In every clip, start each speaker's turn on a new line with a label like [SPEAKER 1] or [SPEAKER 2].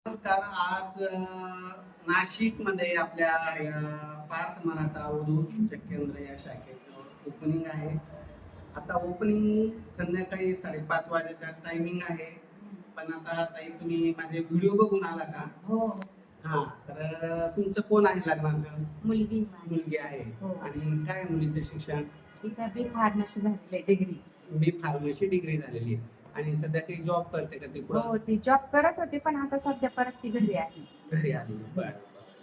[SPEAKER 1] नमस्कार. आज नाशिकमध्ये आपल्या पार्थ मराठा उर्दू सूचक केंद्र या शाखेचं ओपनिंग आहे. आता ओपनिंग संध्याकाळी 5:30 वाजेचा टायमिंग आहे. पण आता ताई तुम्ही माझे व्हिडिओ बघून आला का?
[SPEAKER 2] हो.
[SPEAKER 1] हा, तर तुमचं कोण आहे लग्नाचं?
[SPEAKER 2] मुलगी
[SPEAKER 1] मुलगी आहे.
[SPEAKER 2] हो.
[SPEAKER 1] आणि काय मुलीचं शिक्षण?
[SPEAKER 2] तिचा बी फार्मसी झालेली आहे, डिग्री.
[SPEAKER 1] बी फार्मसी डिग्री झालेली आहे. आणि सध्या काही जॉब करते का ती?
[SPEAKER 2] हो, ती जॉब करत होती पण आता सध्या परत ती घरी आहे.
[SPEAKER 1] घरी आली. बरं.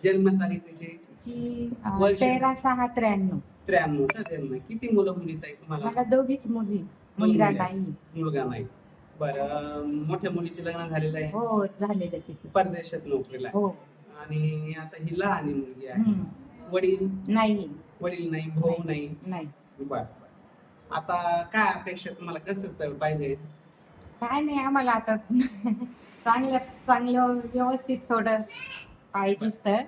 [SPEAKER 1] जन्मतारीख तिची?
[SPEAKER 2] तिची
[SPEAKER 1] वर्ष?
[SPEAKER 2] 13/6/93.
[SPEAKER 1] 93 चा जन्म. किती मुलं मुली ताई तुम्हाला?
[SPEAKER 2] मला दोघीच मुली, मुलगा
[SPEAKER 1] मुली
[SPEAKER 2] नाही.
[SPEAKER 1] मुलगा नाही. बरं, मोठ्या मुलीचे लग्न झालेलं आहे?
[SPEAKER 2] हो, झालेलं तिचं.
[SPEAKER 1] परदेशात नोकरीला आहे.
[SPEAKER 2] हो.
[SPEAKER 1] आणि आता ही लहान मुलगी आहे.
[SPEAKER 2] हम्म.
[SPEAKER 1] वडील?
[SPEAKER 2] नाही.
[SPEAKER 1] वडील नाही, भाऊ नाही.
[SPEAKER 2] नाही.
[SPEAKER 1] बरं. आता काय अपेक्षा तुम्हाला, कसं स्थळ पाहिजे?
[SPEAKER 2] काय नाही, आम्हाला आता चांगलं व्यवस्थित थोडं पाहिजे स्थळ.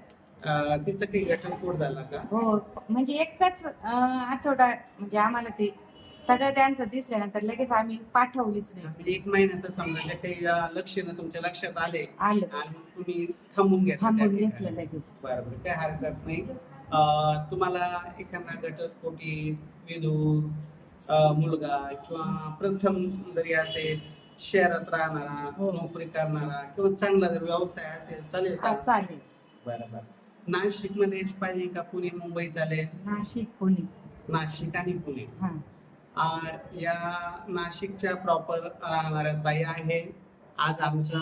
[SPEAKER 1] तिचं काही घटस्फोट झाला का?
[SPEAKER 2] हो, म्हणजे एकच आठवडा म्हणजे आम्हाला ते सगळं त्यांचं दिसल्यानंतर लगेच आम्ही पाठवलीच नाही.
[SPEAKER 1] म्हणजे 1 महिन्यात समजा काही लक्षणं तुमच्या लक्षात आले
[SPEAKER 2] आलं
[SPEAKER 1] आणि तुम्ही थांबून
[SPEAKER 2] थांबून
[SPEAKER 1] घेतलं.
[SPEAKER 2] घेतलं लगेच.
[SPEAKER 1] बरोबर, काय हरकत नाही. तुम्हाला एखादा घटस्फोटी विधू मुलगा किंवा प्रथम जरी असेल, शहरात राहणारा,
[SPEAKER 2] हो.
[SPEAKER 1] नोकरी करणारा किंवा चांगला जर व्यवसाय असेल, चालेल का?
[SPEAKER 2] चालेल.
[SPEAKER 1] बरोबर. नाशिक मध्येच पाहिजे का पुणे मुंबई चालेल?
[SPEAKER 2] नाशिक, पुणे.
[SPEAKER 1] नाशिक आणि पुणे.
[SPEAKER 2] हा.
[SPEAKER 1] या नाशिकच्या प्रॉपर राहणाऱ्या ताई आहे. आज आमचं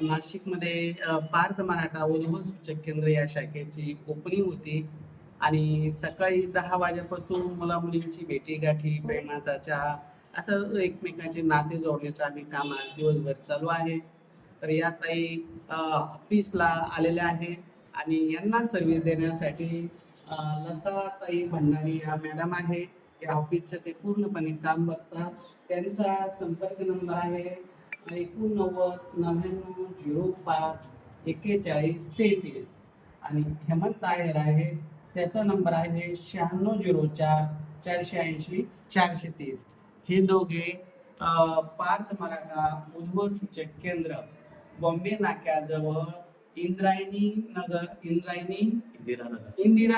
[SPEAKER 1] नाशिकमध्ये पार्थ मराठा उर्दू सूचक केंद्र या शाखेची ओपनिंग होती आणि सकाळी 10 वाजेपासून मुला मुलींची भेटीगाठी, प्रेमाचा चहा, असं एकमेकांचे नाते जोडण्याचं आम्ही काम आज दिवसभर चालू आहे. तर या ताई ऑफिसला आलेल्या आहे आणि यांना सर्व्हिस देण्यासाठी लता ताई भंडारी या मॅडम आहे. या ऑफिसचं ते पूर्णपणे काम बघतात. त्यांचा संपर्क नंबर आहे 89 99 05 41 33 आणि हेमंत आहेर आहे, त्याचा नंबर आहे 96 04 480 430. हे दोघे पार्थ मराठा उर्दू सूचक केंद्र, बॉम्बे नाक्याजवळ इंदिरा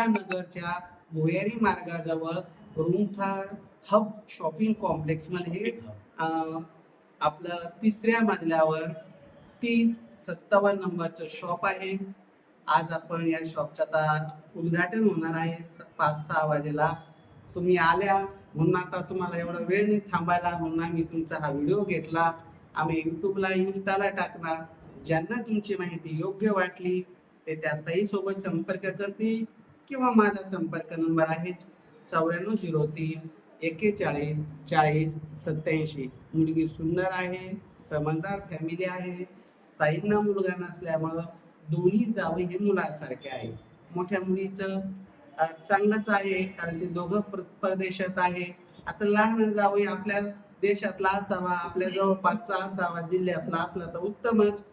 [SPEAKER 1] नगरच्या भुयारी मार्गाजवळ रुंगठार हब शॉपिंग कॉम्प्लेक्स मध्ये आपलं 3ऱ्या मजल्यावर 3057 नंबरचं शॉप आहे. आज आपण या शॉपचं आता उद्घाटन होणार आहे 5-6 वाजेला. तुम्ही आल्या म्हणून आता तुम्हाला एवढा वेळ नाही थांबायला, म्हणून आम्ही तुमचा हा व्हिडिओ घेतला. आम्ही युट्यूबला, इन्स्टाला टाकणार. ज्यांना तुमची माहिती योग्य वाटली ते त्या ताईसोबत संपर्क करतील किंवा माझा संपर्क नंबर आहे 9403 41 40 87. मुलगी सुंदर आहे, समजदार फॅमिली आहे. ताईंना मुलगा नसल्यामुळं दोन्ही जावई हे मुलासारखे आहे. मोठ्या मुलीचं चांगलंच आहे, कारण ते दोघं परदेशात आहे. आता लहान जावई आपल्या देशातला असावा, आपल्या जवळपासचा असावा, जिल्ह्यातला असला तर उत्तमच.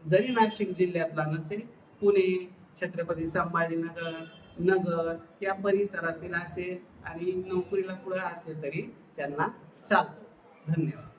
[SPEAKER 1] जरी नाशिक जिल्ह्यातला नसेल, पुणे, छत्रपती संभाजीनगर, नगर या परिसरातील असेल आणि नोकरीला पुढे असेल तरी त्यांना चालतं. धन्यवाद.